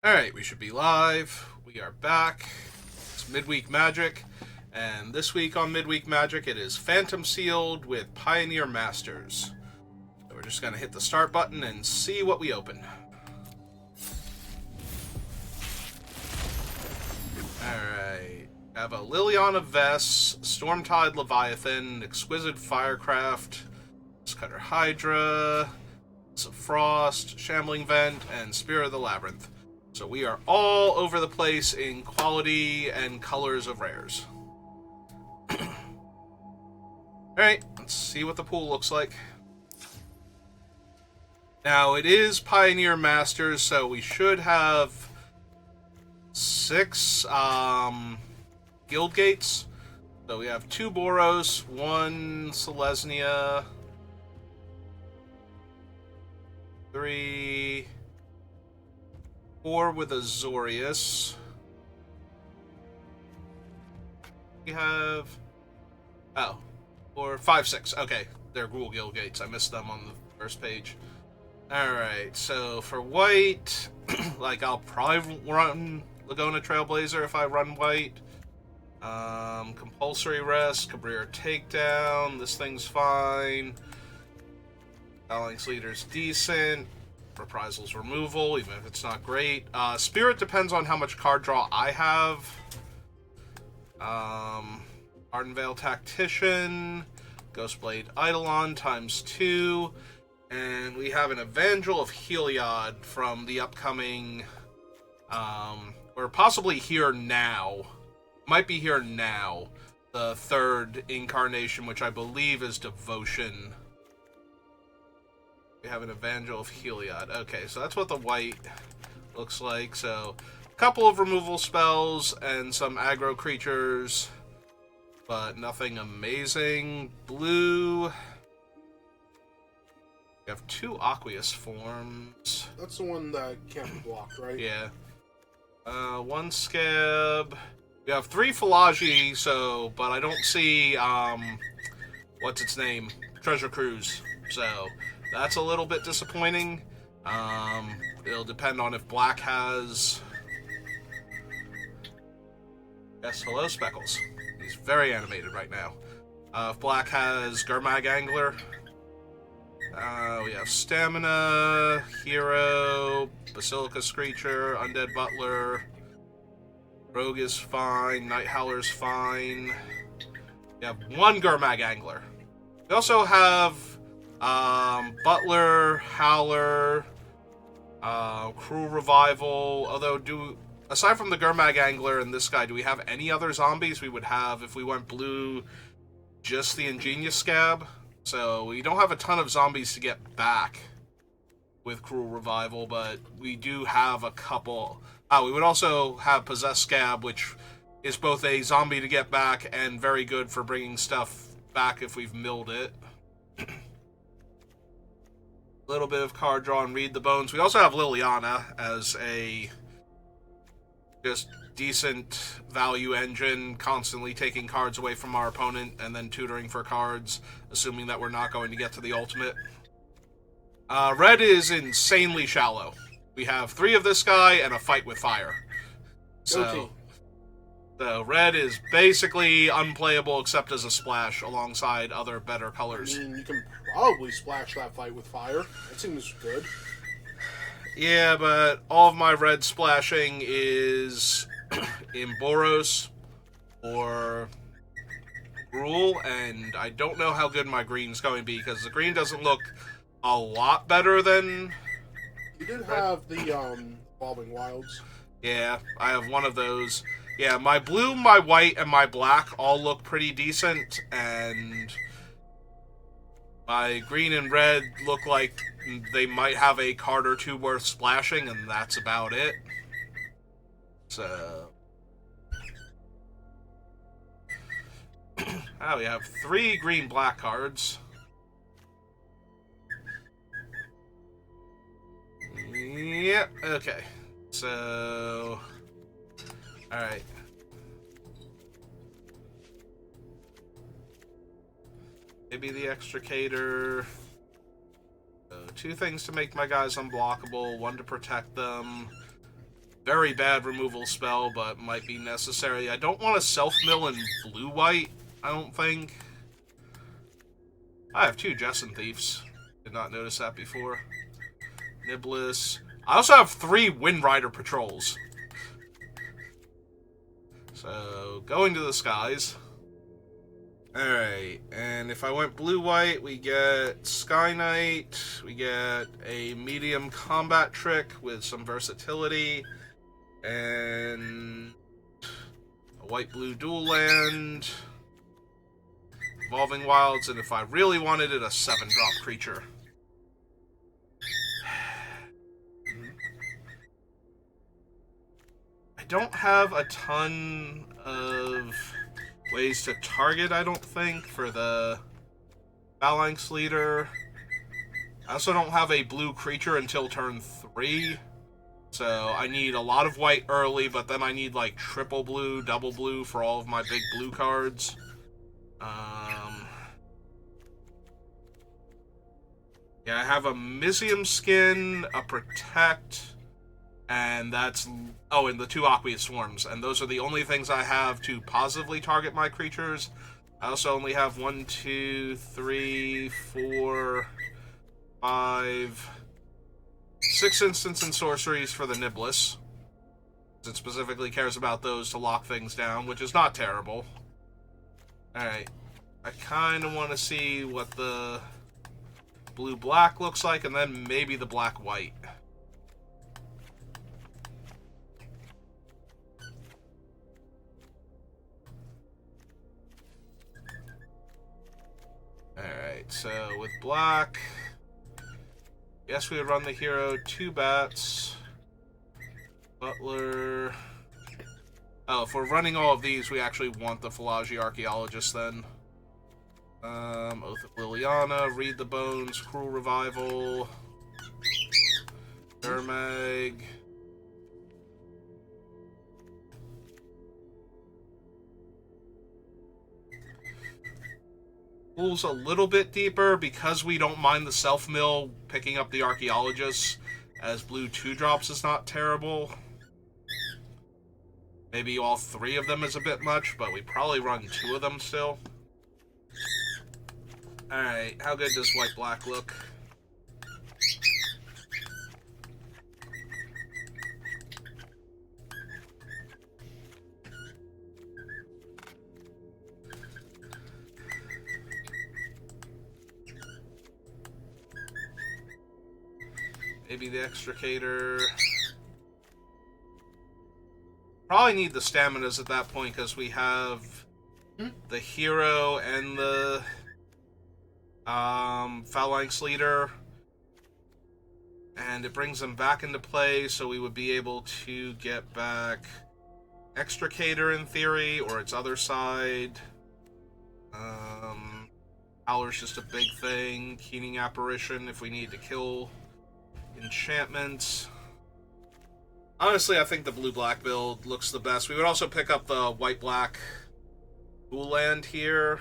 Alright, we should be live. We are back. It's Midweek Magic. And this week on Midweek Magic, it is Phantom Sealed with Pioneer Masters. So we're just going to hit the start button and see what we open. Alright. I have a Liliana Vess, Stormtide Leviathan, Exquisite Firecraft, Cutter Hydra, Frost, Shambling Vent, and Spirit of the Labyrinth. So we are all over the place in quality and colors of rares. Alright, let's see what the pool looks like. Now, it is Pioneer Masters, so we should have 6 guild gates. So we have 2 Boros, 1 Selesnya, 3... 4 with Azorius. We have... Oh. 4, 5, 6. Okay. They're Ghoul Guild Gates. I missed them on the first page. Alright, so for white, like, I'll probably run Laguna Trailblazer if I run white. Compulsory Rest, Cabrera Takedown. This thing's fine. Phalanx Leader's decent. Reprisals removal, even if it's not great. Spirit depends on how much card draw I have. Ardenvale Tactician, Ghostblade Eidolon ×2, and we have an Evangel of Heliod from the upcoming, or possibly here now. Might be here now. The 3rd incarnation, which I believe is Devotion. We have an Evangel of Heliod. Okay, so that's what the white looks like. So, a couple of removal spells and some aggro creatures, but nothing amazing. Blue. We have 2 Aqueous forms. That's the one that can't be blocked, right? Yeah. 1 Scab. We have 3 Philagi, so, but I don't see, what's its name? Treasure Cruise. So, that's a little bit disappointing. It'll depend on if Black has... Yes, hello, Speckles. He's very animated right now. If Black has Gurmag Angler. We have Stamina, Hero, Basilica Screecher, Undead Butler. Rogue is fine, Night Howler's fine. We have 1 Gurmag Angler. We also have... Butler, Howler, Cruel Revival, although aside from the Gurmag Angler and this guy, do we have any other zombies? We would have, if we went blue, just the Ingenious Scab. So we don't have a ton of zombies to get back with Cruel Revival, but we do have a couple. We would also have Possessed Scab, which is both a zombie to get back and very good for bringing stuff back if we've milled it. Little bit of card draw and Read the Bones. We also have Liliana as a just decent value engine, constantly taking cards away from our opponent and then tutoring for cards, assuming that we're not going to get to the ultimate. Red is insanely shallow. We have 3 of this guy and a Fight with Fire. So red is basically unplayable except as a splash alongside other better colors. I mean, you can probably splash that Fight with Fire. That seems good. Yeah, but all of my red splashing is in Boros or Gruul, and I don't know how good my green's going to be, because the green doesn't look a lot better than... You did have the Evolving Wilds. Yeah, I have one of those. Yeah, my blue, my white, and my black all look pretty decent, and my green and red look like they might have a card or 2 worth splashing, and that's about it. So... we have 3 green-black cards. Yep, okay. So... Alright. Maybe the Extricator. 2 things to make my guys unblockable, 1 to protect them. Very bad removal spell, but might be necessary. I don't want to self-mill in blue-white, I don't think. I have 2 Jessen Thieves. Did not notice that before. Niblis. I also have 3 Wind Rider Patrols. So, going to the skies. Alright, and if I went blue-white, we get Sky Knight, we get a medium combat trick with some versatility, and a white-blue dual land, Evolving Wilds, and if I really wanted it, a 7-drop creature. I don't have a ton of ways to target, I don't think, for the Phalanx Leader. I also don't have a blue creature until turn 3, so I need a lot of white early, but then I need like triple blue, double blue for all of my big blue cards. Yeah, I have a Mysium Skin, a Protect, and that's... Oh, and the 2 Aqueous Swarms. And those are the only things I have to positively target my creatures. I also only have 1, 2, 3, 4, 5, 6 instants and sorceries for the Niblis. It specifically cares about those to lock things down, which is not terrible. Alright. I kind of want to see what the blue-black looks like, and then maybe the black-white. Alright, so with black, yes, we would run the hero, 2 bats, butler. Oh, if we're running all of these, we actually want the Philology Archaeologist then. Oath of Liliana, Read the Bones, Cruel Revival, Dermag. Pool's a little bit deeper because we don't mind the self-mill. Picking up the Archaeologists as blue 2-drops is not terrible. Maybe all 3 of them is a bit much, but we probably run 2 of them still. Alright, how good does white-black look? Maybe the Extricator. Probably need the Staminas at that point because we have the hero and the Phalanx Leader. And it brings them back into play, so we would be able to get back Extricator in theory, or its other side. Howler's just a big thing. Keening Apparition if we need to kill enchantments. Honestly, I think the blue-black build looks the best. We would also pick up the white-black dual land here.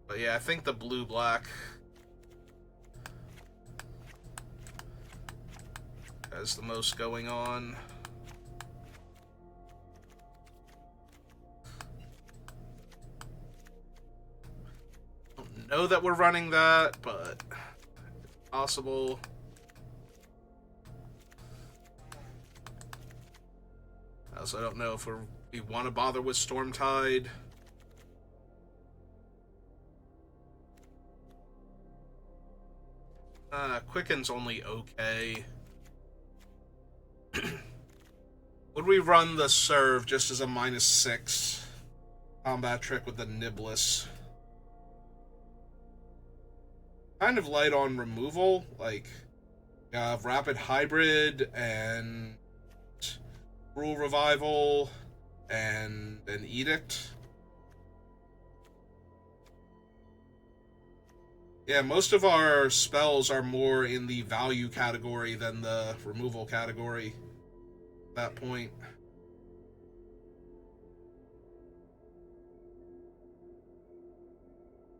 But yeah, I think the blue-black has the most going on. Don't know that we're running that, but possible. I also don't know if we want to bother with Stormtide. Quicken's only okay. Would we run the Serve just as a -6 combat trick with the Niblis? Kind of light on removal, like Rapid Hybrid and Cruel Revival and an Edict. Yeah, most of our spells are more in the value category than the removal category at that point.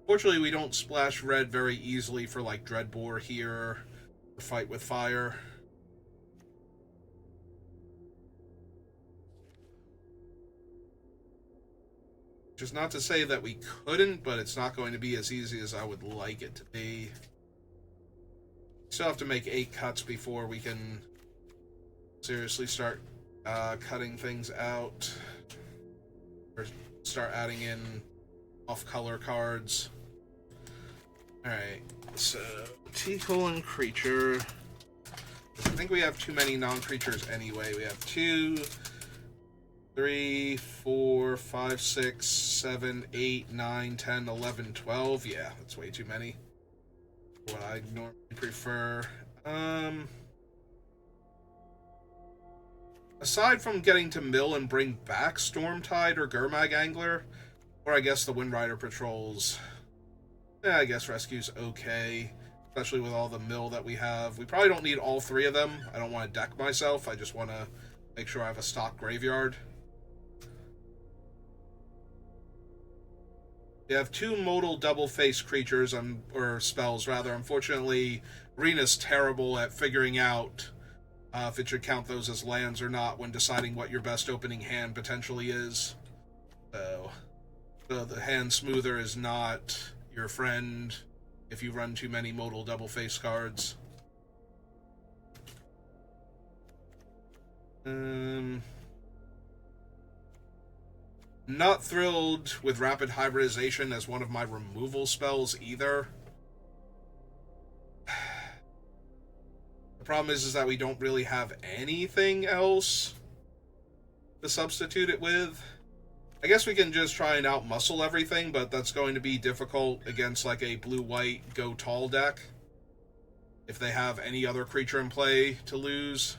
Fortunately, we don't splash red very easily for like Dreadbore here or Fight with Fire. Which is not to say that we couldn't, but it's not going to be as easy as I would like it to be. Still have to make 8 cuts before we can seriously start cutting things out. Or start adding in off-color cards. Alright, so T-colon creature. I think we have too many non-creatures anyway. We have 2, 3, 4, 5, 6, 7, 8, 9, 10, 11, 12. Yeah, that's way too many. What I normally prefer. Aside from getting to mill and bring back Stormtide or Gurmag Angler, or I guess the Windrider Patrols, yeah, I guess Rescue's okay, especially with all the mill that we have. We probably don't need all 3 of them. I don't want to deck myself. I just want to make sure I have a stock graveyard. We have 2 modal double-face creatures, or spells, rather. Unfortunately, Rena's terrible at figuring out if it should count those as lands or not when deciding what your best opening hand potentially is. So the hand smoother is not your friend if you run too many modal double-face cards. Not thrilled with Rapid Hybridization as one of my removal spells either. The problem is that we don't really have anything else to substitute it with. I guess we can just try and out-muscle everything, but that's going to be difficult against like a blue-white go-tall deck. If they have any other creature in play to lose.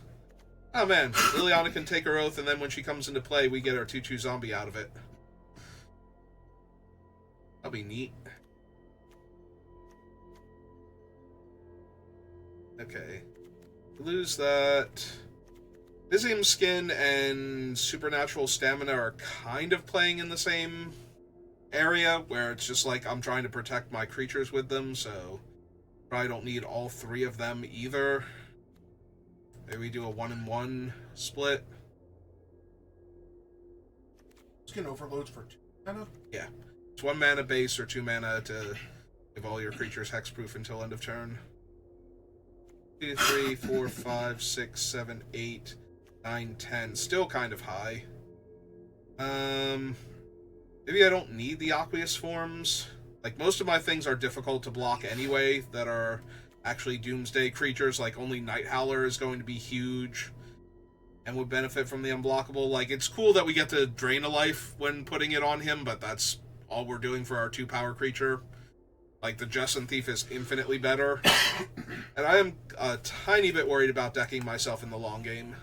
Oh man, Liliana can take her oath, and then when she comes into play, we get our 2/2 zombie out of it. That'll be neat. Okay. Lose that. Visium Skin and Supernatural Stamina are kind of playing in the same area, where it's just like I'm trying to protect my creatures with them, so probably don't need all 3 of them either. Maybe we do a 1-in-1 split. Skin overloads for 2 mana? Yeah. It's 1 mana base or 2 mana to give all your creatures hexproof until end of turn. 2, 3, 4, 5, 6, 7, 8, 9, 10. Still kind of high. Maybe I don't need the Aqueous Forms. Like, most of my things are difficult to block anyway that are actually Doomsday creatures. Like, only Night Howler is going to be huge and would benefit from the unblockable. Like, it's cool that we get to drain a life when putting it on him, but that's all we're doing for our 2-power creature. Like, the Jessen Thief is infinitely better. And I am a tiny bit worried about decking myself in the long game.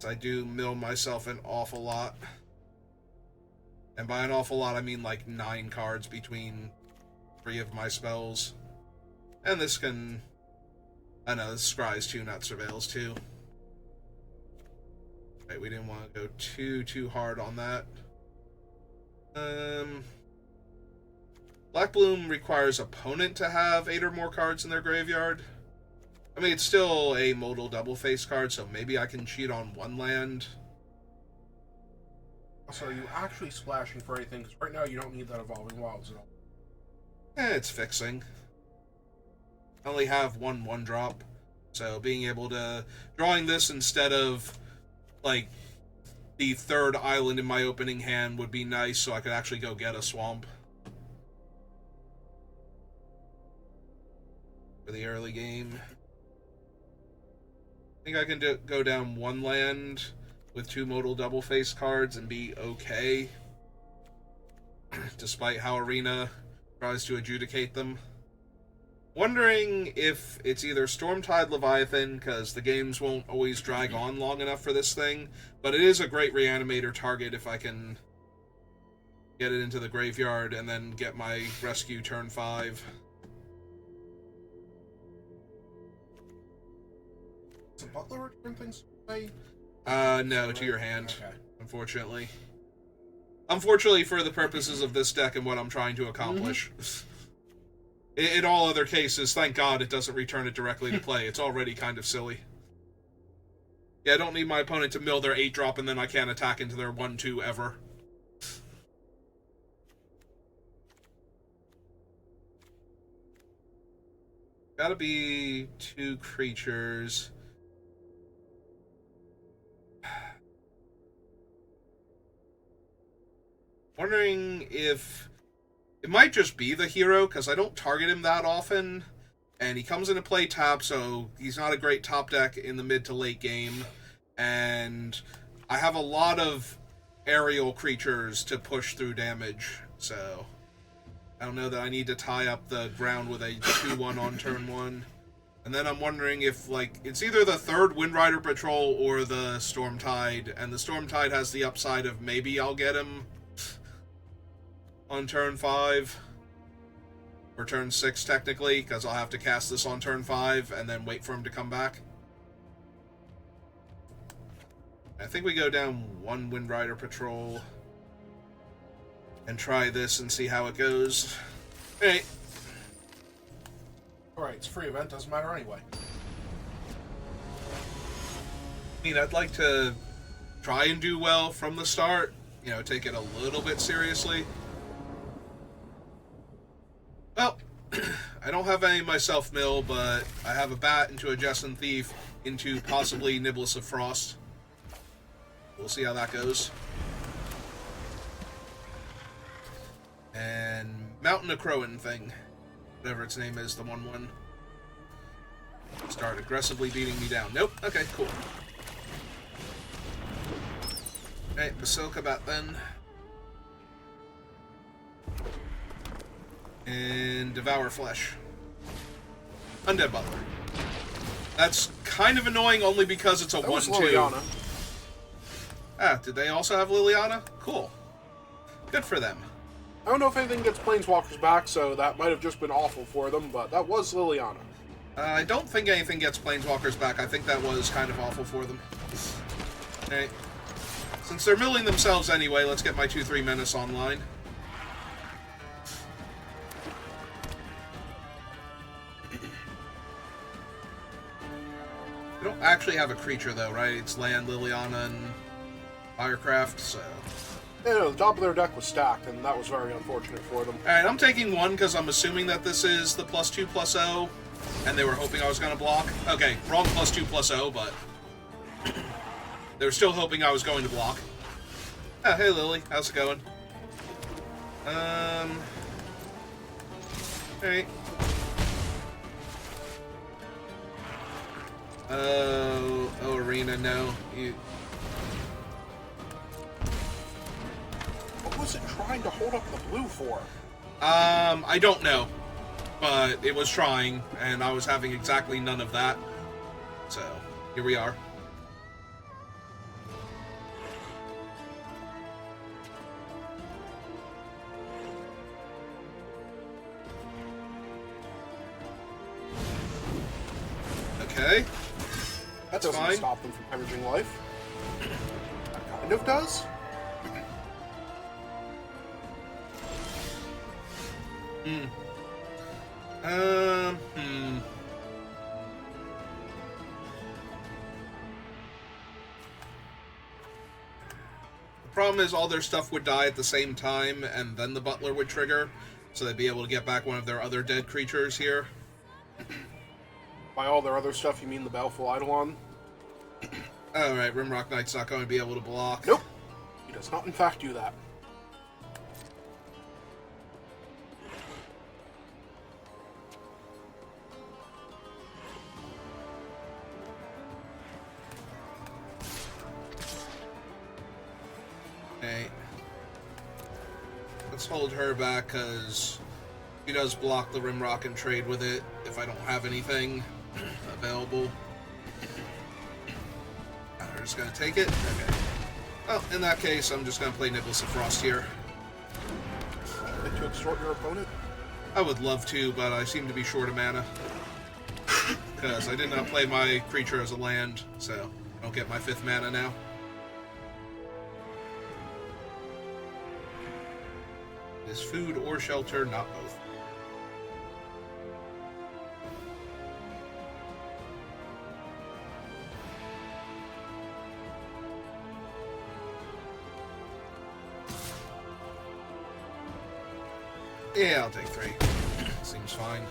I do mill myself an awful lot. And by an awful lot, I mean like 9 cards between 3 of my spells. And this can... I know, this is Scry's too, not Surveils too. Right, we didn't want to go too hard on that. Black Bloom requires opponent to have 8 or more cards in their graveyard. I mean, it's still a modal double-face card, so maybe I can cheat on 1 land. So are you actually splashing for anything? Because right now you don't need that Evolving Wilds at all. It's fixing. I only have 1 drop, so being able to... Drawing this instead of, like, the 3rd island in my opening hand would be nice, so I could actually go get a swamp. For the early game. I think I can go down 1 land with 2 modal double-face cards and be okay. Despite how Arena tries to adjudicate them. Wondering if it's either Stormtide Leviathan, because the games won't always drag on long enough for this thing, but it is a great reanimator target if I can get it into the graveyard and then get my rescue turn 5. Does the Butler return things to play? No, to your hand, okay. Unfortunately. Unfortunately for the purposes of this deck and what I'm trying to accomplish. In all other cases, thank God it doesn't return it directly to play. It's already kind of silly. Yeah, I don't need my opponent to mill their 8-drop and then I can't attack into their 1/2 ever. Gotta be 2 creatures. Wondering if it might just be the hero, because I don't target him that often, and he comes into play top, so he's not a great top deck in the mid to late game, and I have a lot of aerial creatures to push through damage, so I don't know that I need to tie up the ground with a 2-1 on turn 1. And then I'm wondering if, like, it's either the 3rd Windrider Patrol or the Stormtide, and the Stormtide has the upside of maybe I'll get him on turn 5. Or turn 6, technically, because I'll have to cast this on turn 5 and then wait for him to come back. I think we go down 1 Windrider Patrol and try this and see how it goes. Hey. Alright, it's a free event, doesn't matter anyway. I mean, I'd like to try and do well from the start. You know, take it a little bit seriously. Well, I don't have any myself mill, but I have a bat into a Jessamine Thief into possibly Niblis of Frost. We'll see how that goes. And Mountain of Crowan thing. Whatever its name is, the 1/1. Start aggressively beating me down. Nope. Okay, cool. Alright, Basilica Bat then. And Devour Flesh. Undead Butler. That's kind of annoying only because it's a 1/2. Ah, did they also have Liliana? Cool. Good for them. I don't know if anything gets Planeswalkers back, so that might have just been awful for them, but that was Liliana. I don't think anything gets Planeswalkers back. I think that was kind of awful for them. Alright. Since they're milling themselves anyway, let's get my 2/3 Menace online. We don't actually have a creature, though, right? It's land, Liliana, and Firecraft, so... Yeah, no, the top of their deck was stacked, and that was very unfortunate for them. Alright, I'm taking 1 because I'm assuming that this is the +2/+0, and they were hoping I was going to block. Okay, wrong +2/+0, but they were still hoping I was going to block. Ah, hey Lily, how's it going? Alright. Oh, Arena, no. You... What was it trying to hold up the blue for? I don't know. But it was trying, and I was having exactly none of that. So, here we are. Okay. That doesn't fine. stop them from hemorrhaging life. That kind of does. The problem is all their stuff would die at the same time, and then the Butler would trigger, so they'd be able to get back one of their other dead creatures here. By all their other stuff, you mean the Baleful Eidolon? Alright, Rimrock Knight's not going to be able to block. Nope. He does not, in fact, do that. Okay. Let's hold her back, because she does block the Rimrock and trade with it if I don't have anything available. We're just going to take it? Okay. Well, in that case, I'm just going to play Niblis of Frost here. Did you extort your opponent? I would love to, but I seem to be short of mana. Because I did not play my creature as a land, so I don't get my 5th mana now. Is food or shelter, not both. Yeah, I'll take 3. Seems fine.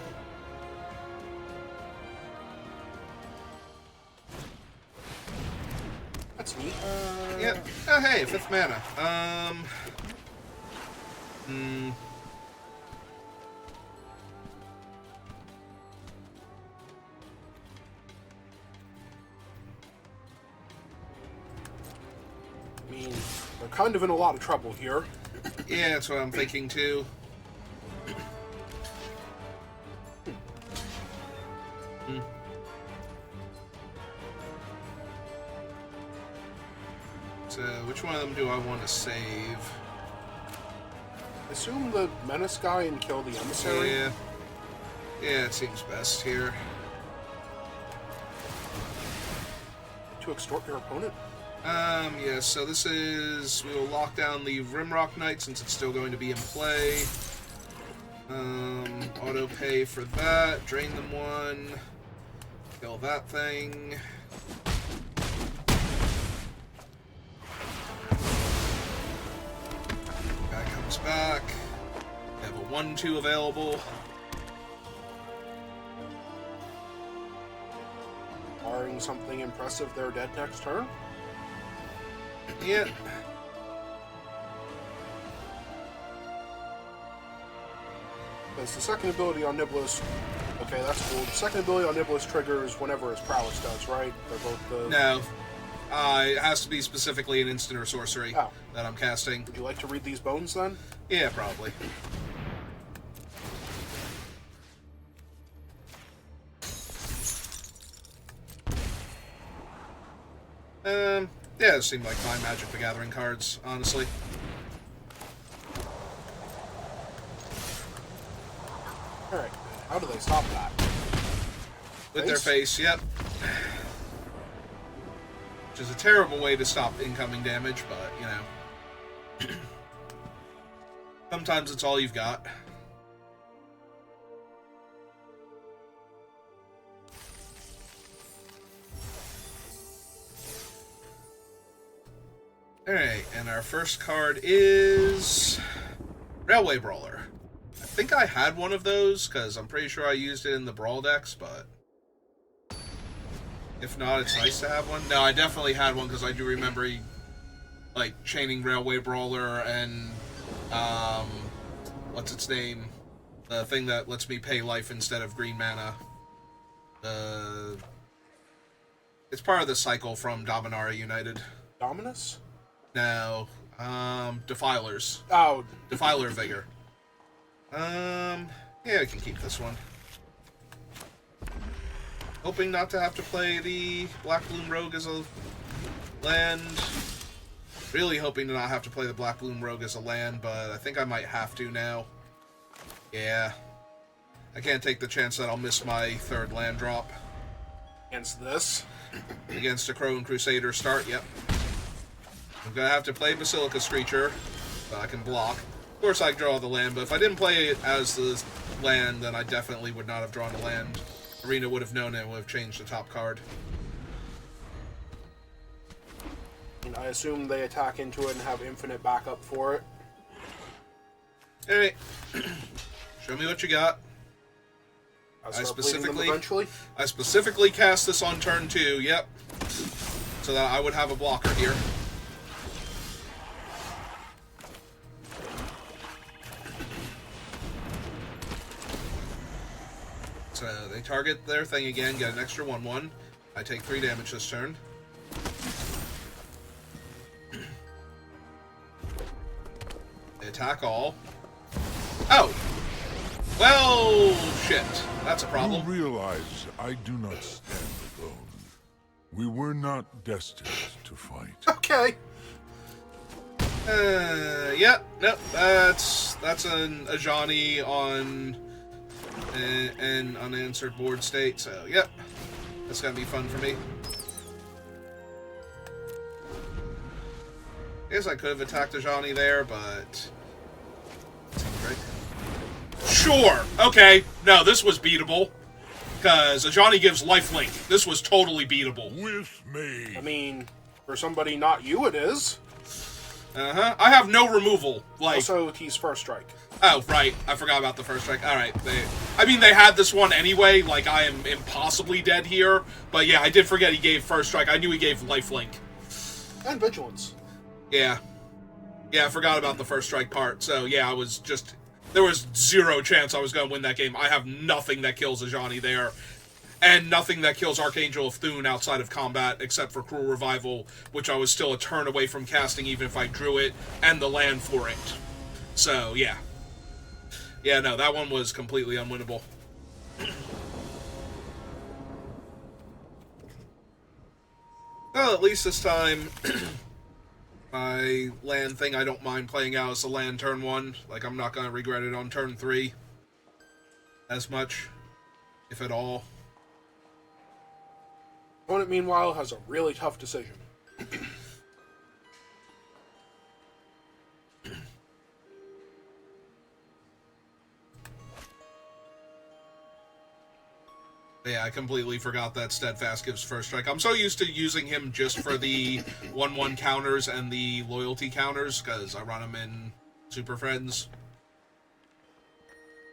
That's neat. Yeah. Oh, hey, 5th mana. I mean, they're kind of in a lot of trouble here. Yeah, that's what I'm thinking, too. So, which one of them do I want to save? Assume the Menace guy and kill the Emissary. Yeah. Yeah, it seems best here. To extort your opponent? Yeah, so this is... We will lock down the Rimrock Knight since it's still going to be in play. Auto pay for that. Drain them one. Kill that thing. Guy comes back. We have a 1-2 available. Barring something impressive, they're dead next turn? Yeah. Because the second ability on Niblis... Okay, that's cool. The second ability on Niblis triggers whenever his prowess does, right? They're both the... No. It has to be specifically an instant or sorcery that I'm casting. Would you like to read these bones, then? Yeah, probably. Yeah, it seemed like my Magic the Gathering cards, honestly. Alright, how do they stop that? With their face, yep. Which is a terrible way to stop incoming damage, but, you know. Sometimes it's all you've got. Alright, and our first card is... Railway Brawler. I think I had one of those, because I'm pretty sure I used it in the Brawl decks, but... If not, it's nice to have one. No, I definitely had one, because I do remember, like, chaining Railway Brawler and, what's its name? The thing that lets me pay life instead of green mana. It's part of the cycle from Dominaria United. Dominus? No, Defilers. Oh. Defiler Vigor. Yeah, I can keep this one. Hoping not to have to play the Black Bloom Rogue as a land. Really hoping to not have to play the Black Bloom Rogue as a land, but I think I might have to now. Yeah. I can't take the chance that I'll miss my 3rd land drop. Against this? Against a Crone Crusader start, yep. I'm gonna have to play Basilica Screecher, so I can block. Of course I draw the land, but if I didn't play it as the land, then I definitely would not have drawn a land. Arena would have known it and would have changed the top card. And I assume they attack into it and have infinite backup for it. Alright. Show me what you got. I specifically cast this on turn 2, yep. So that I would have a blocker here. So they target their thing again, get an extra 1/1. I take 3 damage this turn. They attack all. Oh! Well, shit. That's a problem. You realize I do not stand alone. We were not destined to fight. Okay. Yeah, nope. That's an Ajani on an unanswered board state, so yep. That's gonna be fun for me. Guess I could have attacked Ajani there, but seems right. Sure! Okay. No, this was beatable. Because Ajani gives lifelink. This was totally beatable. With me. I mean, for somebody not you, it is. Uh-huh. I have no removal. Like, also, he's first strike. Oh, right. I forgot about the first strike. Alright. They had this one anyway. Like, I am impossibly dead here. But yeah, I did forget he gave first strike. I knew he gave lifelink. And vigilance. Yeah. Yeah, I forgot about the first strike part. So, yeah, I was just... There was zero chance I was going to win that game. I have nothing that kills Ajani there. And nothing that kills Archangel of Thune outside of combat, except for Cruel Revival, which I was still a turn away from casting even if I drew it, and the land for it. So, yeah. Yeah, no, that one was completely unwinnable. Well, at least this time... My land thing I don't mind playing out as a land turn 1. Like, I'm not going to regret it on turn 3 as much, if at all. Opponent, meanwhile, has a really tough decision. Yeah, I completely forgot that Steadfast gives first strike. I'm so used to using him just for the 1/1 counters and the loyalty counters, because I run him in Super Friends.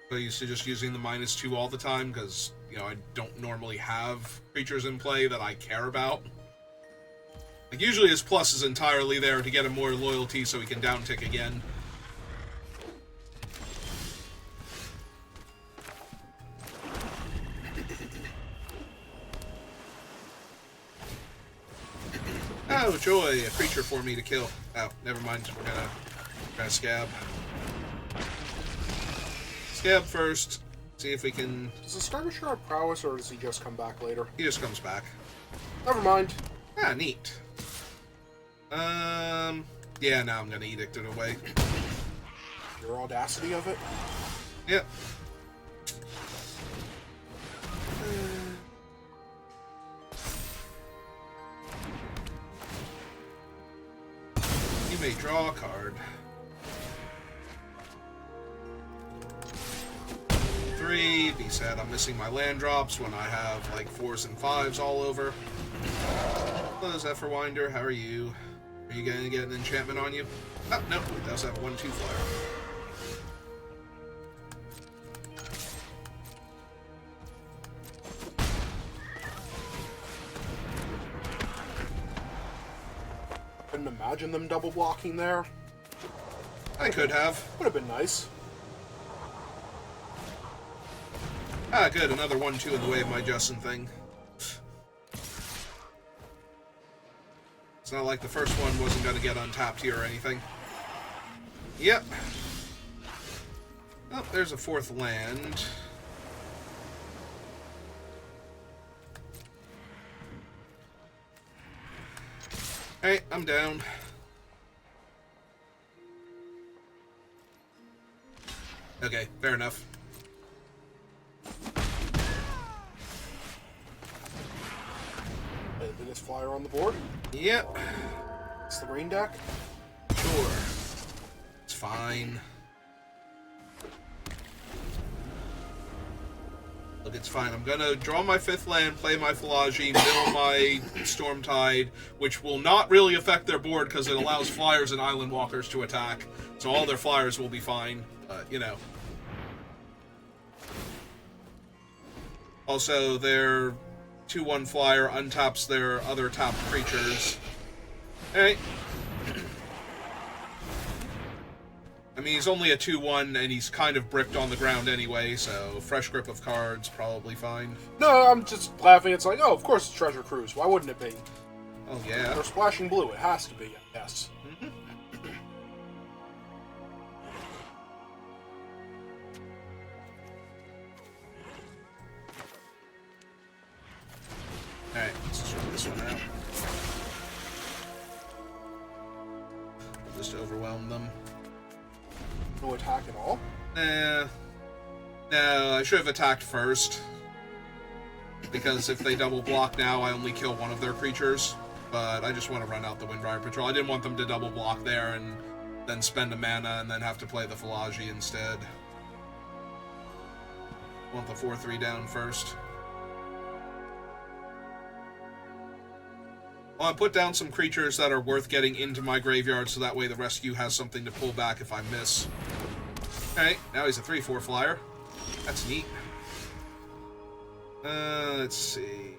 So I used to just using the -2 all the time, because, you know, I don't normally have creatures in play that I care about. Like, usually his plus is entirely there to get him more loyalty so he can downtick again. Oh, joy, a creature for me to kill. Oh, never mind. We're gonna scab. Scab first. See if we can... Does the Skirmisher have prowess, or does he just come back later? He just comes back. Never mind. Ah, neat. Yeah, now I'm gonna edict it away. Your audacity of it? Yep. You may draw a card. 3, be sad I'm missing my land drops when I have like 4s and 5s all over. Hello, Zephyrwinder, how are you? Are you gonna get an enchantment on you? Oh, no, it does have a 1/2 flyer. Couldn't imagine them double blocking there. I could have. Would have been nice. Ah, good, another 1/2 in the way of my Justin thing. It's not like the first one wasn't going to get untapped here or anything. Yep. Oh, there's a 4th land. Hey, I'm down. Okay, fair enough. The biggest flyer on the board. Yep. It's the green deck. Sure. It's fine. Look, it's fine. I'm gonna draw my 5th land, play my Philology, mill my Stormtide, which will not really affect their board because it allows flyers and island walkers to attack. So all their flyers will be fine. But, you know. Also, their 2/1 flyer untaps their other tapped creatures. Alright. I mean, he's only a 2/1, and he's kind of bricked on the ground anyway, so fresh grip of cards, probably fine. No, I'm just laughing. It's like, oh, of course it's Treasure Cruise. Why wouldn't it be? Oh, yeah. They're splashing blue. It has to be, yes. Alright, let's sort this one out. Just overwhelm them. No attack at all? No, I should have attacked first. Because if they double block now, I only kill one of their creatures. But I just want to run out the Windrider Patrol. I didn't want them to double block there and then spend a mana and then have to play the Philology instead. Want the 4/3 down first. Well, I put down some creatures that are worth getting into my graveyard so that way the rescue has something to pull back if I miss. Alright, now he's a 3/4 flyer. That's neat. Let's see.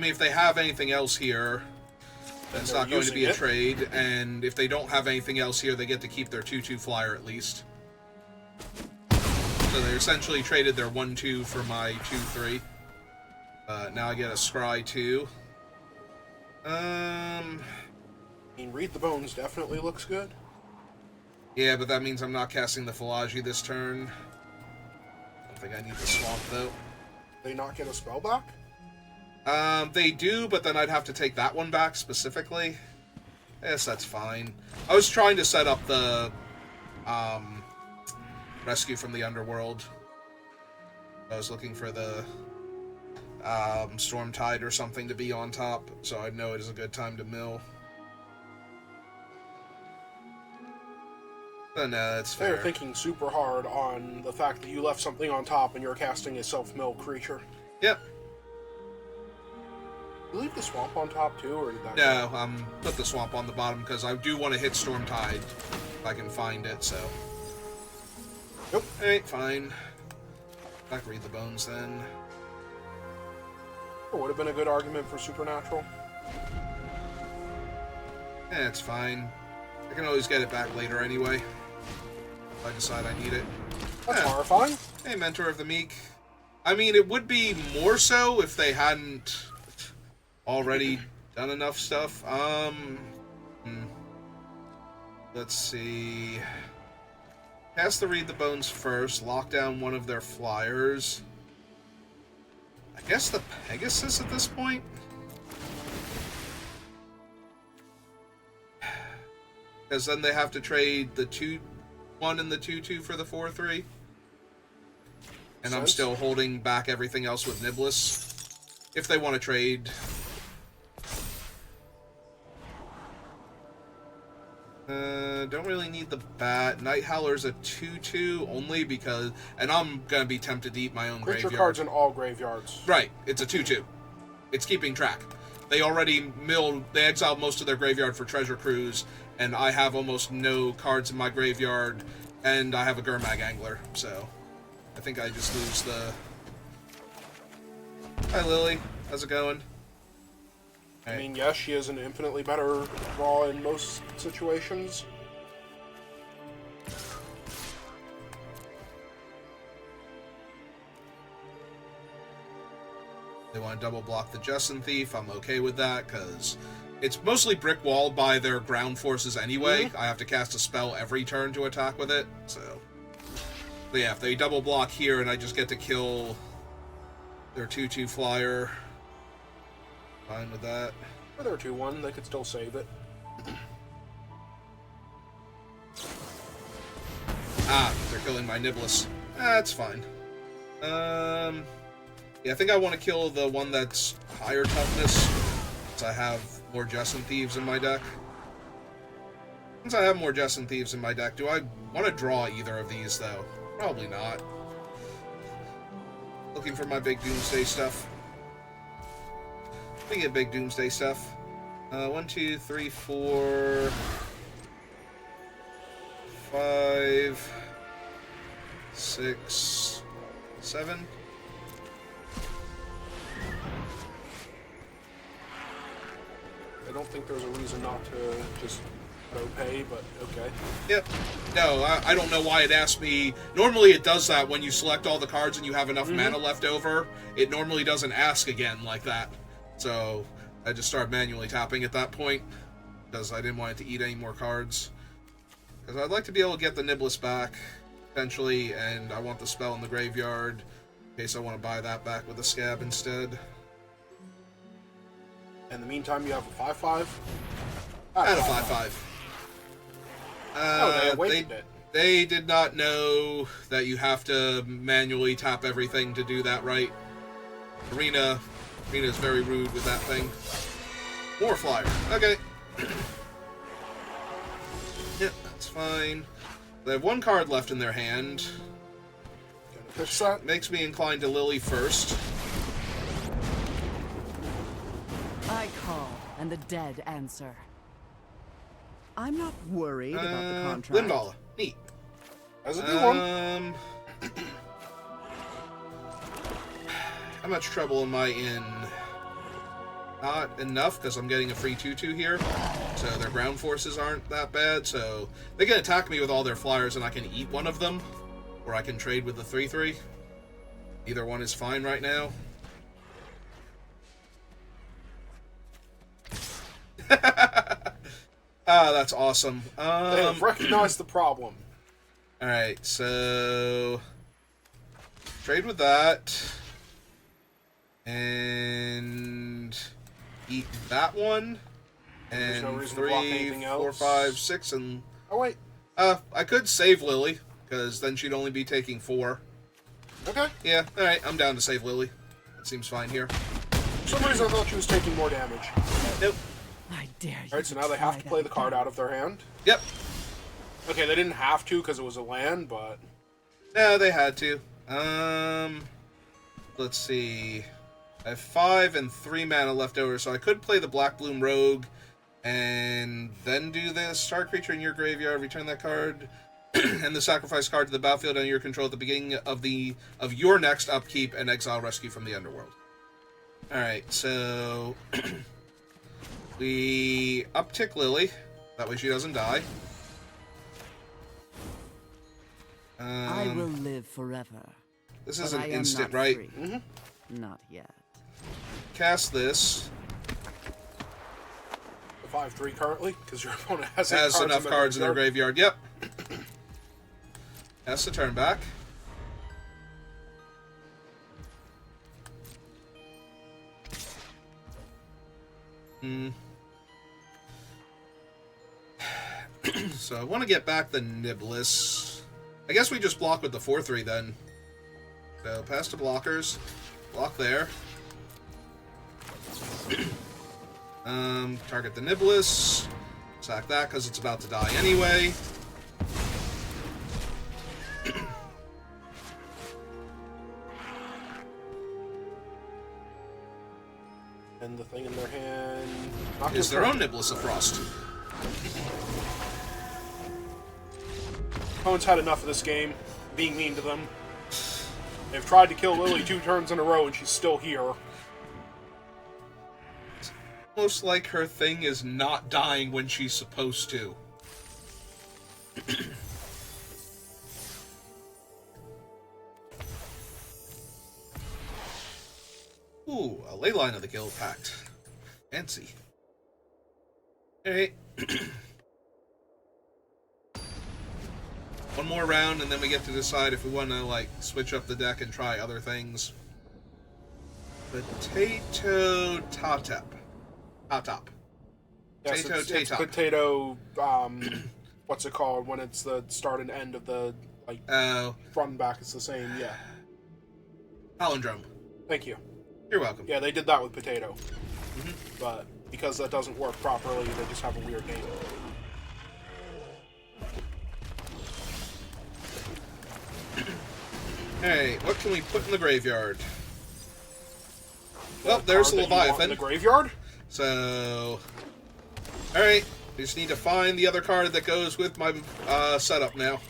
mean, if they have anything else here, then it's not going to be a trade. And if they don't have anything else here, they get to keep their 2/2 flyer at least. So they essentially traded their 1/2 for my 2/3. Now I get a Scry 2. I mean, Read the Bones definitely looks good. Yeah, but that means I'm not casting the Philagi this turn. I don't think I need the Swamp, though. They not get a spell back? They do, but then I'd have to take that one back specifically. Yes, that's fine. I was trying to set up the, Rescue from the Underworld. I was looking for the, Storm Tide or something to be on top, so I'd know it is a good time to mill. But no, that's fair. They're thinking super hard on the fact that you left something on top and you're casting a self-mill creature. Yep. You leave the swamp on top too, or did that? No, put the swamp on the bottom because I do want to hit Storm Tide if I can find it. So. Nope. Alright, fine. Back Read the Bones then. It would have been a good argument for Supernatural. It's fine. I can always get it back later anyway. If I decide I need it. That's horrifying. Hey, Mentor of the Meek. I mean, it would be more so if they hadn't already done enough stuff. Let's see. Cast the Read the Bones first. Lock down one of their flyers. I guess the Pegasus at this point? Because then they have to trade the 2/1 and the 2/2 for the 4/3. And I'm still holding back everything else with Niblis. If they want to trade. Don't really need the bat. Night Howler's a 2/2 only because... And I'm going to be tempted to eat my own Creature graveyard. cards in all graveyards. Right. It's a 2/2. It's keeping track. They already They exiled most of their graveyard for Treasure Cruise, and I have almost no cards in my graveyard, and I have a Gurmag Angler, so... I think I just lose the... Hi, Lily. How's it going? I mean, yes, she is an infinitely better draw in most situations. They want to double block the Justin Thief. I'm okay with that, because it's mostly brick walled by their ground forces anyway. Mm-hmm. I have to cast a spell every turn to attack with it, so... But yeah, if they double block here and I just get to kill their 2/2 flyer, fine with that. For their 2/1, they could still save it. They're killing my Niblis. That's fine. Yeah, I think I want to kill the one that's higher toughness, since I have more Justin Thieves in my deck. Since I have more Justin Thieves in my deck, do I want to draw either of these, though? Probably not. Looking for my big Doomsday stuff. Let me get big Doomsday stuff. 1, 2, 3, 4, 5, 6, 7. I don't think there's a reason not to just go pay, but okay. Yep. No, I don't know why it asked me. Normally it does that when you select all the cards and you have enough mana left over. It normally doesn't ask again like that. So I just started manually tapping at that point because I didn't want it to eat any more cards. Because I'd like to be able to get the Niblis back eventually, and I want the spell in the graveyard in case I want to buy that back with the Scab instead. In the meantime, you have a 5/5? And a 5/5. They did not know that you have to manually tap everything to do that right. Arena is very rude with that thing. More flyer. Okay. Yep, that's fine. They have one card left in their hand. Makes me inclined to Lily first. I call, and the dead answer. I'm not worried about the contract. Linvala. Neat. As a new one. How much trouble am I in? not enough because I'm getting a free 2/2 here. So their ground forces aren't that bad. So they can attack me with all their flyers and I can eat one of them. Or I can trade with the 3/3. Either one is fine right now. Ah, that's awesome. They have recognized the problem. Alright, so... Trade with that. And... Eat that one. There's no And reason to block 3, anything 4, else. 5, 6, and... Oh, wait. I could save Lily, because then she'd only be taking 4. Okay. Yeah, alright, I'm down to save Lily. That seems fine here. For some reason, I thought she was taking more damage. Nope. I dare you. Alright, so now they have to play the card out of their hand. Yep. Okay, they didn't have to because it was a land, but... Yeah, they had to. Let's see. I have 5 and 3 mana left over, so I could play the Black Bloom Rogue and then do this. Star creature in your graveyard, return that card, and the sacrifice card to the battlefield under your control at the beginning of your next upkeep, and exile Rescue from the Underworld. Alright, so... we uptick Lily. That way she doesn't die. I will live forever. This is but an I am instant, not right? free. Not yet. Cast this. The 5/3 currently, because your opponent has Enough cards in their graveyard. Yep. Has to turn back. So I want to get back the Niblis. I guess we just block with the 4/3 then. So pass to blockers. Block there. Target the Niblis. Sack that because it's about to die anyway. And the thing in their hand... Is their own Niblis of Frost. Opponent's had enough of this game, being mean to them. They've tried to kill Lily 2 turns in a row and she's still here. Almost like her thing is not dying when she's supposed to. Ooh, a ley line of the Guild Pact. Fancy. Alright. One more round, and then we get to decide if we want to, like, switch up the deck and try other things. Potato Tatap. Tatap. Yes, Potato it's Tatap. potato, what's it called? When it's the start and end of the, like, front and back, it's the same, yeah. Palindrome. Thank you. You're welcome. Yeah, they did that with potato. But because that doesn't work properly, they just have a weird name. Hey, what can we put in the graveyard? Well, there's the Card that you want in Leviathan. the graveyard? So, alright, we just need to find the other card that goes with my setup now.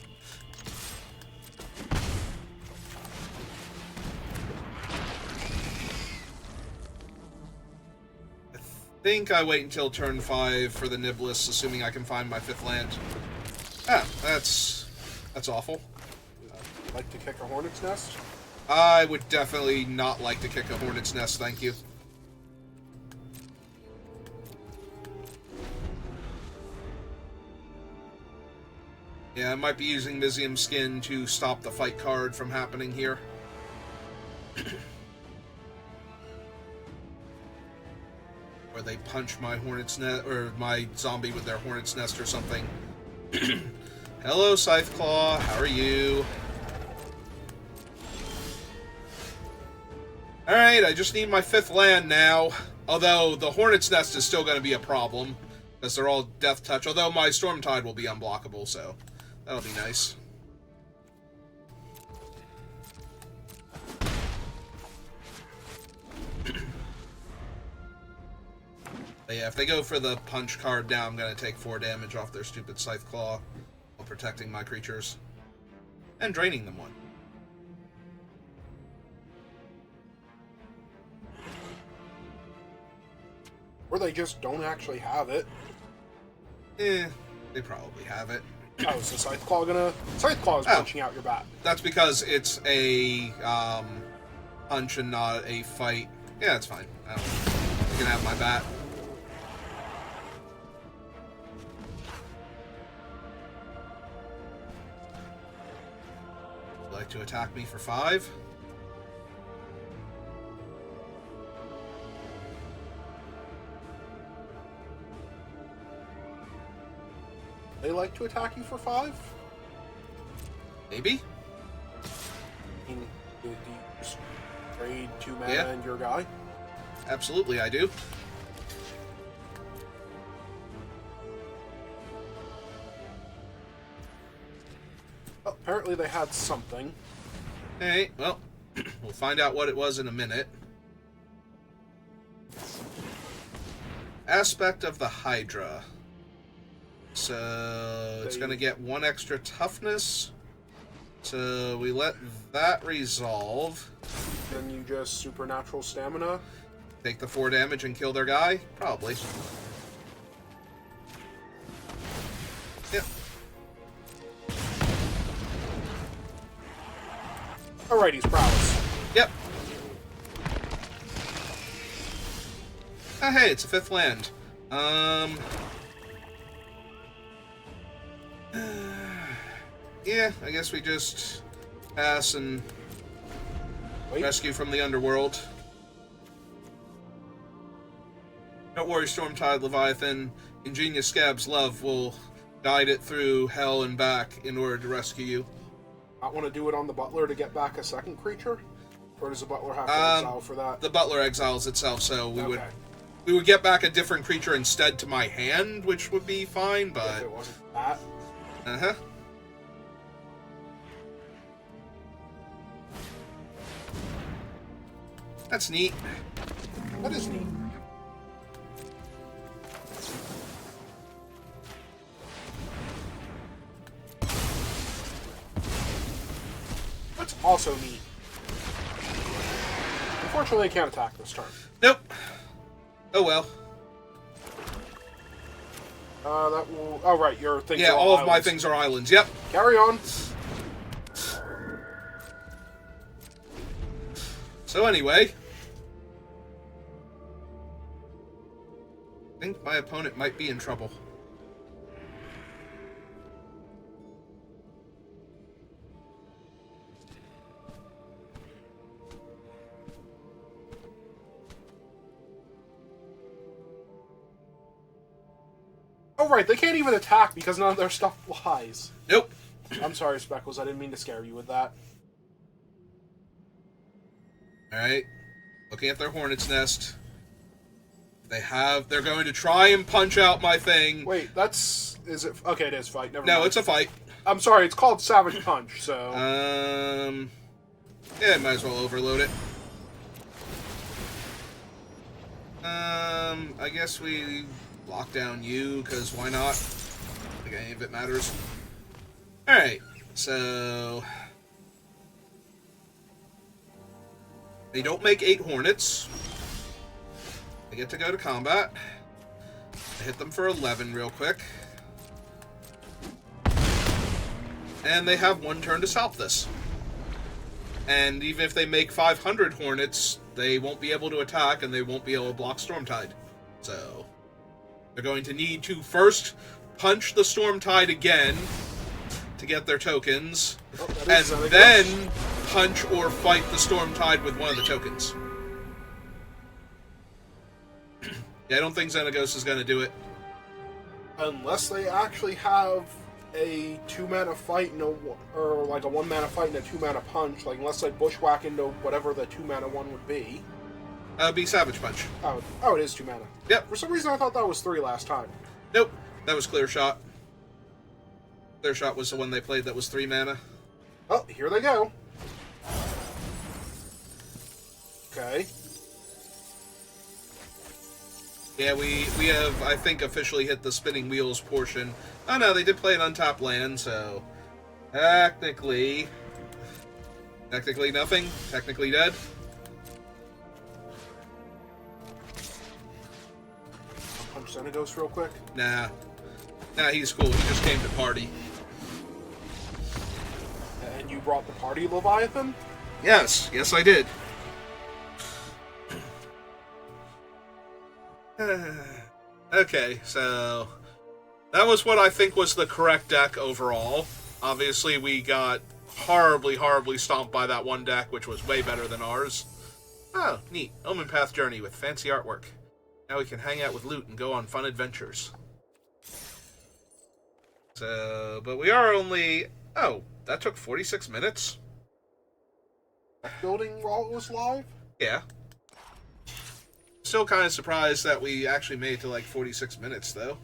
I think I wait until turn 5 for the Niblis, assuming I can find my 5th land. Ah, that's awful. Like to kick a hornet's nest? I would definitely not like to kick a hornet's nest, thank you. Yeah, I might be using Mizium Skin to stop the fight card from happening here. Or they punch my hornet's nest, or my zombie with their hornet's nest or something. Hello, Scytheclaw, how are you? Alright, I just need my 5th land now. Although, the Hornet's Nest is still going to be a problem. Because they're all Death Touch. Although, my Stormtide will be unblockable, so that'll be nice. But yeah, if they go for the punch card now, I'm going to take 4 damage off their stupid Scytheclaw while protecting my creatures. And draining them 1. Or they just don't actually have it. They probably have it. Oh, is the Scythe Claw gonna... Scythe Claw is punching out your bat. That's because it's a punch and not a fight. Yeah, it's fine. You can have my bat. Would you like to attack me for 5? They like to attack you for 5? Maybe? I mean, do you just trade 2 mana and your guy? Absolutely, I do. Oh, apparently they had something. Hey, well, we'll find out what it was in a minute. Aspect of the Hydra. So it's going to get 1 extra toughness. So we let that resolve. Then you just supernatural stamina. Take the 4 damage and kill their guy? Probably. Yep. Alrighty's prowess. Yep. Oh, hey, it's a 5th land. Yeah, I guess we just pass and rescue from the underworld. Don't worry, Stormtide Leviathan. Ingenious Scab's love will guide it through hell and back in order to rescue you. I want to do it on the Butler to get back a second creature? Or does the Butler have to exile for that? The Butler exiles itself, so we would get back a different creature instead to my hand, which would be fine, but... If it wasn't that. Uh-huh. That's neat. That is neat. That's also neat. Unfortunately, they can't attack this turn. Nope. Oh well. That will... Oh, right, your things Yeah, are all of islands. my things are islands. Yep. Carry on. So anyway... I think my opponent might be in trouble. Oh, right, they can't even attack because none of their stuff flies. Nope. I'm sorry, Speckles, I didn't mean to scare you with that. Alright. Looking at their hornet's nest. They're going to try and punch out my thing. Wait, is it... Okay, it is fight, never mind. No, it's a fight. I'm sorry, it's called Savage Punch, so... Yeah, might as well overload it. I guess we lock down you, because why not? I don't think any of it matters. Alright, so... They don't make 8 hornets. They get to go to combat. I hit them for 11 real quick. And they have 1 turn to stop this. And even if they make 500 hornets, they won't be able to attack and they won't be able to block Stormtide. So, they're going to need to first punch the Stormtide again to get their tokens, and then punch or fight the Stormtide with one of the tokens. Yeah, I don't think Xenagos is going to do it. Unless they actually have a 2-mana fight or like a 1-mana fight and a 2-mana punch, like unless they bushwhack into whatever the 2-mana one would be. Be Savage Punch. Oh, it is 2 mana. Yep. For some reason I thought that was 3 last time. Nope. That was Clear Shot. Clear Shot was the one they played that was 3 mana. Oh, here they go. Okay. Yeah, we have, I think, officially hit the spinning wheels portion. Oh no, they did play an untapped land, so... Technically nothing. Technically dead. Senegos real quick? Nah, he's cool. He just came to party. And you brought the party Leviathan? Yes, I did. Okay, so that was what I think was the correct deck overall. Obviously, we got horribly stomped by that one deck, which was way better than ours. Oh, neat. Omen Path Journey with fancy artwork. Now we can hang out with loot and go on fun adventures. So, but we are only... Oh, that took 46 minutes? Building while it was live? Yeah. Still kind of surprised that we actually made it to like 46 minutes, though.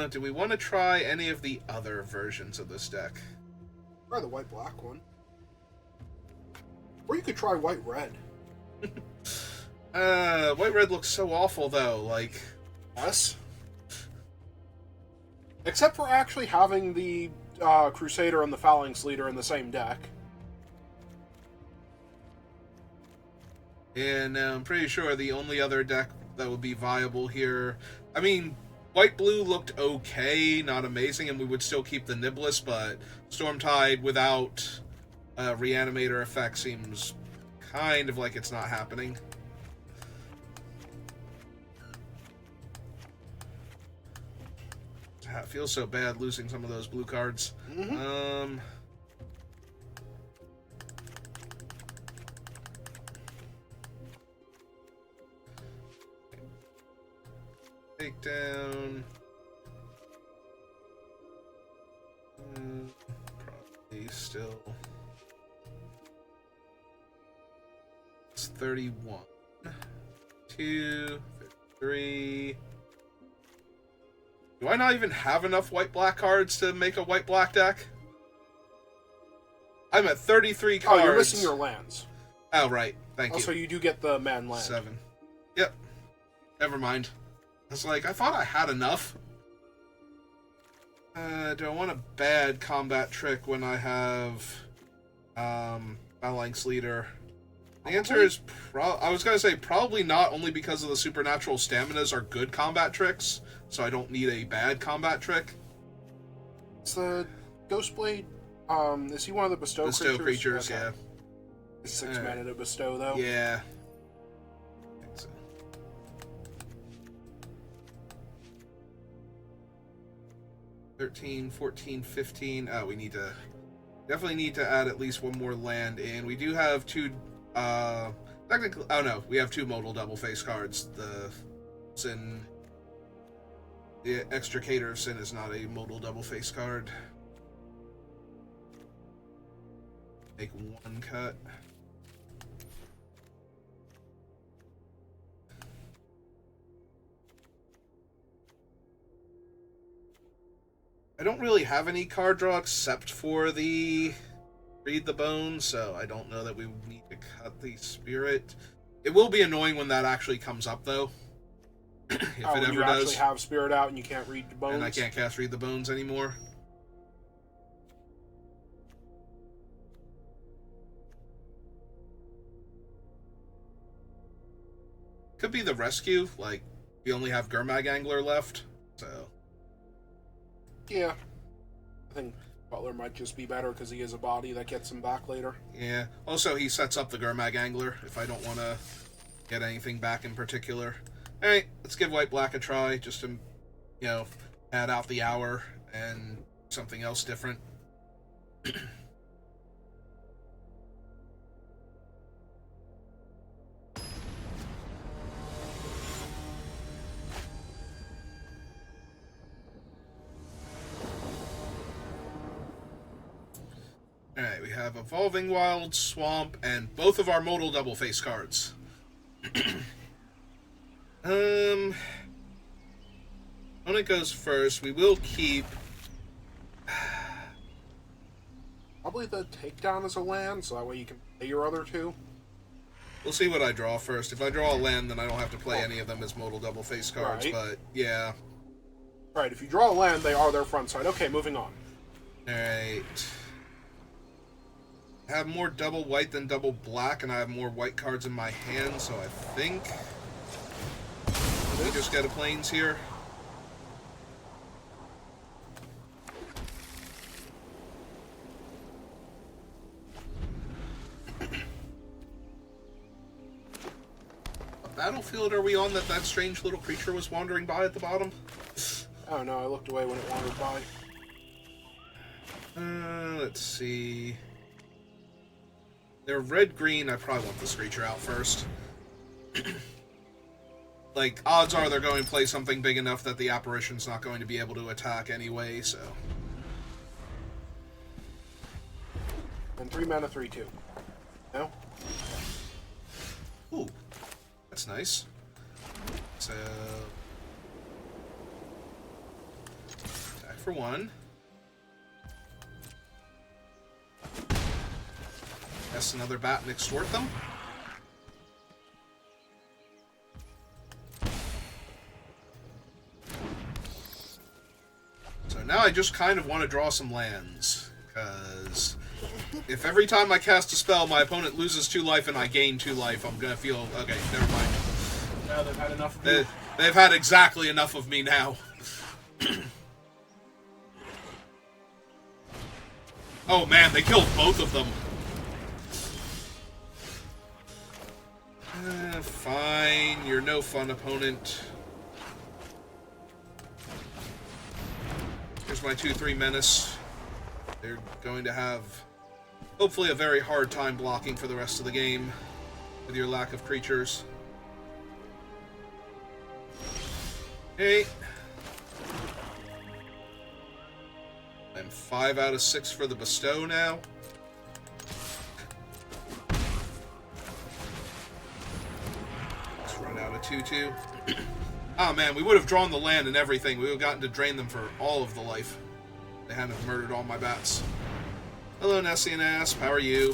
Do we want to try any of the other versions of this deck? Try the white-black one. Or you could try white-red. White-red looks so awful, though, like... Yes. Except for actually having the Crusader and the Phalanx Leader in the same deck. And I'm pretty sure the only other deck that would be viable here... I mean, white-blue looked okay, not amazing, and we would still keep the Niblis, but Stormtide without Reanimator effect seems kind of like it's not happening. It feels so bad losing some of those blue cards. Mm-hmm. Take down. Probably still. It's 31. 2, 3. Do I not even have enough white-black cards to make a white-black deck? I'm at 33 cards. Oh, you're missing your lands. Oh, right. Thank you. Also, you do get the man land. 7. Yep. Never mind. I was like, I thought I had enough. Do I want a bad combat trick when I have Phalanx Leader? The answer is I was going to say probably not, only because of the supernatural staminas are good combat tricks, so I don't need a bad combat trick. It's the Ghostblade. Is he one of the bestow creatures? Bestow creatures, okay. yeah. It's 6 mana to bestow, though. Yeah. I think so. 13, 14, 15. Oh, we definitely need to add at least one more land in. We do have 2, technically, oh no, we have 2 modal double face cards. The Extricator of Sin is not a modal double face card. Make 1 cut. I don't really have any card draw except for the Read the Bones, so I don't know that we need to cut the Spirit. It will be annoying when that actually comes up, though. If it ever you does. actually have Spirit out and you can't read the bones. And I can't cast Read the Bones anymore. Could be the rescue, like, we only have Gurmag Angler left, so... Yeah. I think Butler might just be better because he has a body that gets him back later. Yeah. Also, he sets up the Gurmag Angler if I don't want to get anything back in particular. Alright, let's give white-black a try, just to, add out the hour and something else different. Alright, we have Evolving Wild, Swamp, and both of our modal double face cards. When it goes first, we will keep... Probably the takedown as a land, so that way you can play your other 2. We'll see what I draw first. If I draw a land, then I don't have to play any of them as modal double face cards, Right. but yeah. Right, if you draw a land, they are their front side. Okay, moving on. Alright. I have more double white than double black, and I have more white cards in my hand, so I think we just get a plains here. battlefield are we on that strange little creature was wandering by at the bottom? I don't know, I looked away when it wandered by. Let's see. They're red-green. I probably want this creature out first. Like, odds are they're going to play something big enough that the apparition's not going to be able to attack anyway, so... And 3 mana, 3/2. No? Ooh. That's nice. So... attack for 1. Guess another bat and extort them. So now I just kind of want to draw some lands, because if every time I cast a spell my opponent loses 2 life and I gain 2 life, I'm gonna feel, okay, never mind. Now they've had enough of me. They've had exactly enough of me now. Oh man, they killed both of them. Fine, you're no fun opponent. Here's my 2/3 menace. They're going to have, hopefully, a very hard time blocking for the rest of the game with your lack of creatures. Okay. I'm 5 out of 6 for the bestow now. Let's run out of 2/2. Oh man, we would have drawn the land and everything. We would have gotten to drain them for all of the life. They hadn't have murdered all my bats. Hello, Nessie and Asp. How are you?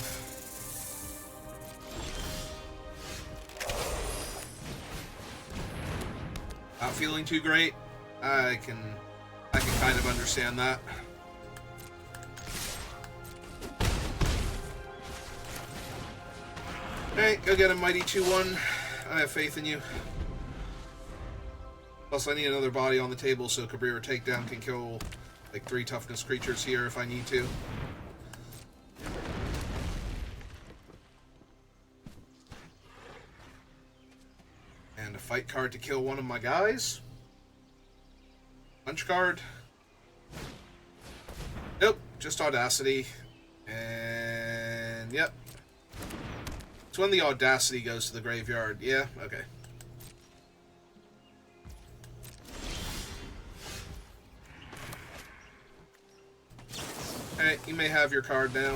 Not feeling too great. I can kind of understand that. Alright, go get a mighty 2/1. I have faith in you. Plus, I need another body on the table so Cabrera Takedown can kill like 3 toughness creatures here if I need to. And a fight card to kill one of my guys. Punch card. Nope, just Audacity. And yep. It's when the Audacity goes to the graveyard. Yeah, okay. Alright, you may have your card now.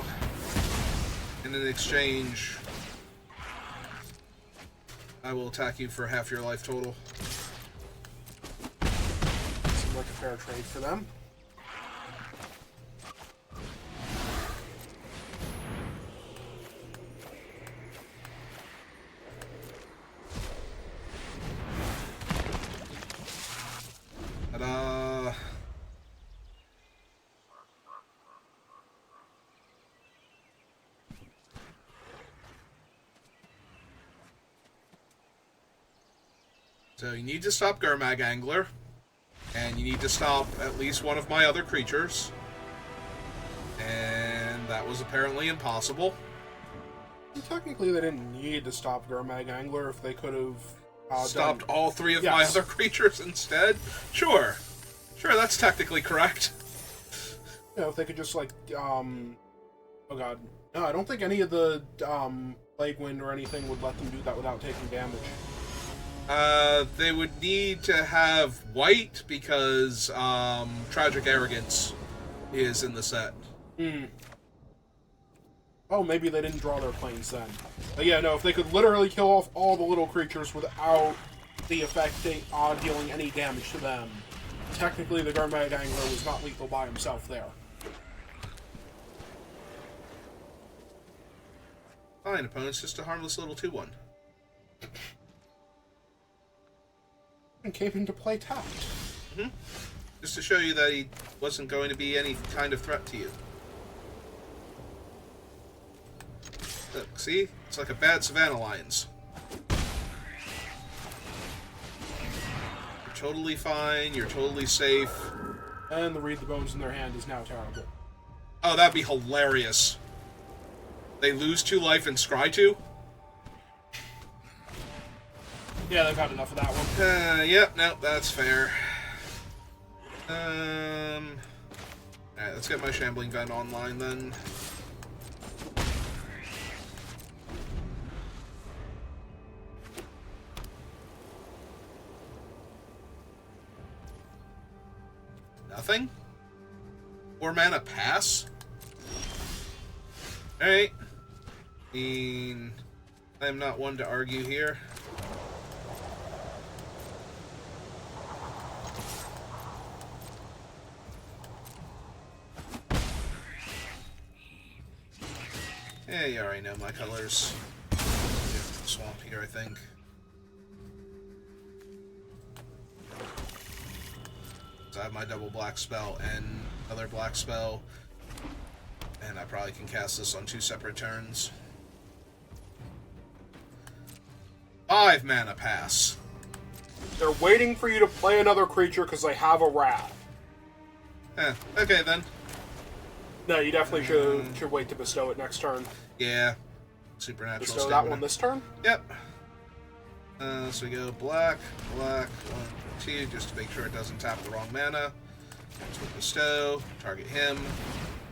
And in exchange, I will attack you for half your life total. Seems like a fair trade for them. Ta-da! So you need to stop Gurmag Angler, and you need to stop at least one of my other creatures. And that was apparently impossible. Technically, they didn't need to stop Gurmag Angler if they could have Stopped done... all 3 of my other creatures instead? Sure. Sure, that's technically correct. You know, if they could just, like, oh god. No, I don't think any of the, Plague Wind or anything would let them do that without taking damage. They would need to have white because, Tragic Arrogance is in the set. Hmm. Oh, maybe they didn't draw their planes then. But yeah, no, if they could literally kill off all the little creatures without the effect dealing any damage to them, technically the Gurmag Angler was not lethal by himself there. Fine, opponent's just a harmless little 2/1. And came into play tapped. Mm-hmm. Just to show you that he wasn't going to be any kind of threat to you. Look, see? It's like a bad Savannah Lions. You're totally fine, you're totally safe. And the Read the Bones in their hand is now terrible. Oh, that'd be hilarious. They lose 2 life and scry 2? Yeah, they've had enough of that one. Yep, no, that's fair. Alright, let's get my Shambling Vent online then. Nothing? 4 mana pass? Alright. I'm not one to argue here. Yeah, you already know my colors. Swamp here, I think. So I have my double black spell and another black spell. And I probably can cast this on 2 separate turns. 5 mana pass. They're waiting for you to play another creature because they have a wrath. Okay then. No, you definitely should wait to bestow it next turn. Yeah. Supernatural Bestow stamina. that one this turn? Yep. So we go black, 1, 2, just to make sure it doesn't tap the wrong mana. So we bestow, target him,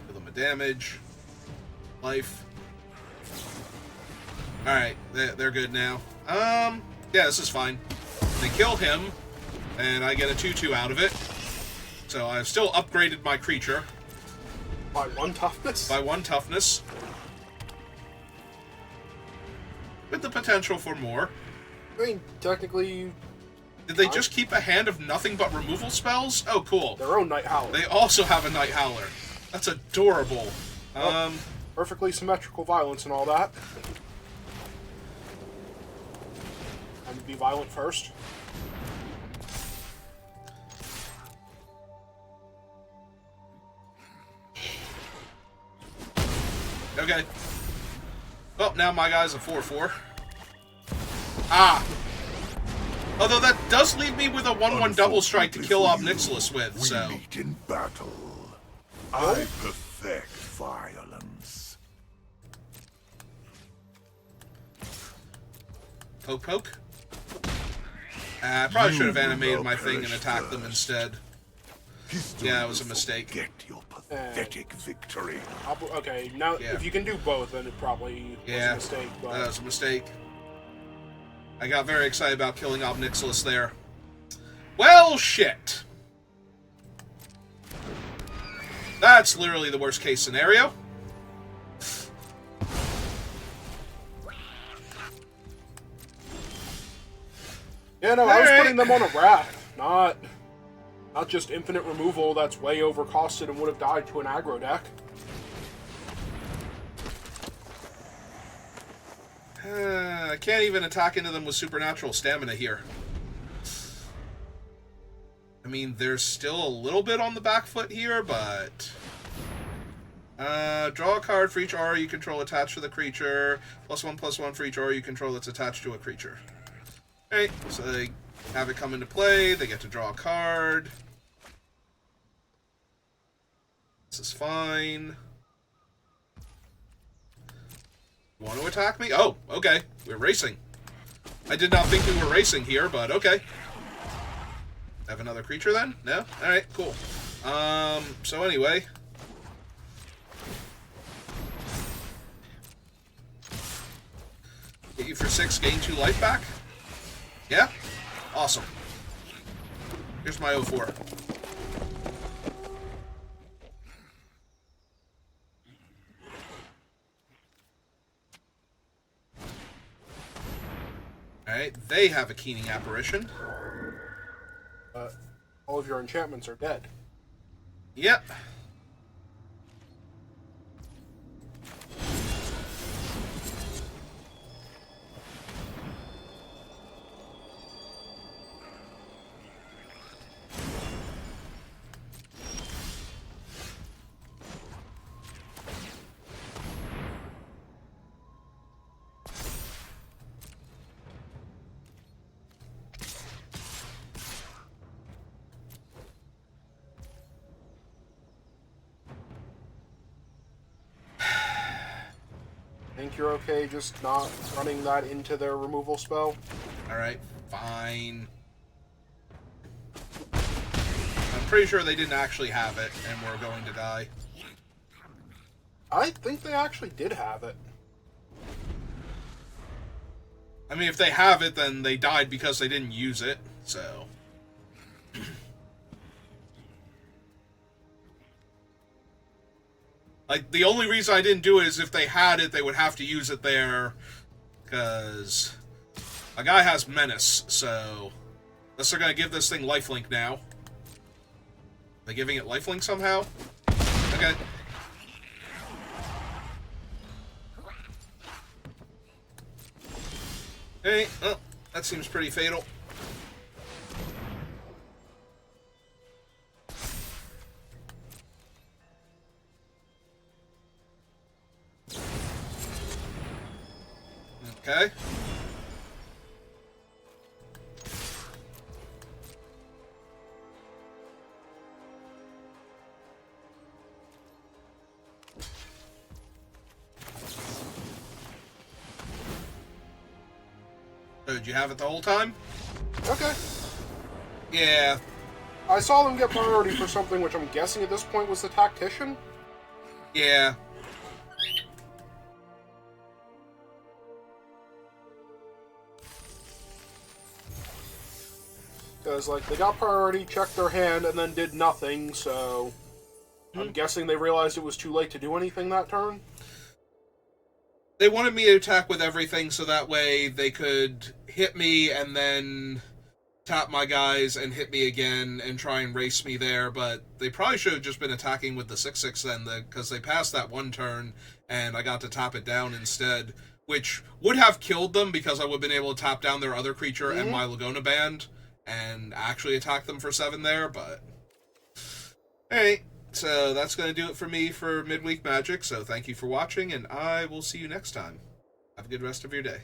give him a damage, life. Alright, they're good now. Yeah, this is fine. They kill him, and I get a 2/2 out of it. So I've still upgraded my creature. By 1 toughness? By 1 toughness. With the potential for more. I mean, technically... Did they just keep a hand of nothing but removal spells? Oh, cool. Their own Night Howler. They also have a Night Howler. That's adorable. Perfectly symmetrical violence and all that. And be violent first. Okay. Well, now my guy's a 4/4. Ah! Although that does leave me with a 1/1 double strike to kill Ob Nixilis with, so... We meet in battle. I perfect violence. Poke poke? I probably should have You animated will my thing and perish attacked them first. instead. History Yeah, it was a will mistake. Forget your pathetic victory. Okay, now Yeah. if you can do both, then it probably was Yeah, a mistake. But that was a mistake. I got very excited about killing Ob Nixilis there. Well, shit. That's literally the worst case scenario. yeah, no, I was Alright. putting them on a wrath, not just infinite removal. That's way overcosted and would have died to an aggro deck. I can't even attack into them with supernatural stamina here. I mean, there's still a little bit on the back foot here, but... draw a card for each aura you control attached to the creature. +1/+1 for each aura you control that's attached to a creature. Alright, so they have it come into play. They get to draw a card. This is fine. You want to attack me? Oh, okay. We're racing. I did not think we were racing here, but okay. Have another creature then? No? Alright, cool. So anyway. Get you for 6, gain 2 life back? Yeah? Awesome. Here's my 0-4. Alright, they have a Keening Apparition. All of your enchantments are dead. Yep. Think you're okay just not running that into their removal spell? Alright, fine. fine. I'm pretty sure they didn't actually have it, and we're going to die. I think they actually did have it. I mean, if they have it, then they died because they didn't use it, so... Like, the only reason I didn't do it is if they had it, they would have to use it there, because a guy has Menace, so... Unless they're going to give this thing lifelink now. Are they giving it lifelink somehow? Okay. Hey, oh, that seems pretty fatal. Okay. So, did you have it the whole time? Okay. Yeah. I saw them get priority for something which I'm guessing at this point was the Tactician. Yeah. Because, like, they got priority, checked their hand, and then did nothing, so... I'm guessing they realized it was too late to do anything that turn? They wanted me to attack with everything so that way they could hit me and then tap my guys and hit me again and try and race me there, but they probably should have just been attacking with the 6/6 then, because they passed that one turn and I got to tap it down instead, which would have killed them because I would have been able to tap down their other creature and my Laguna Band and actually attack them for 7 there, but... Alright, so that's going to do it for me for Midweek Magic, so thank you for watching, and I will see you next time. Have a good rest of your day.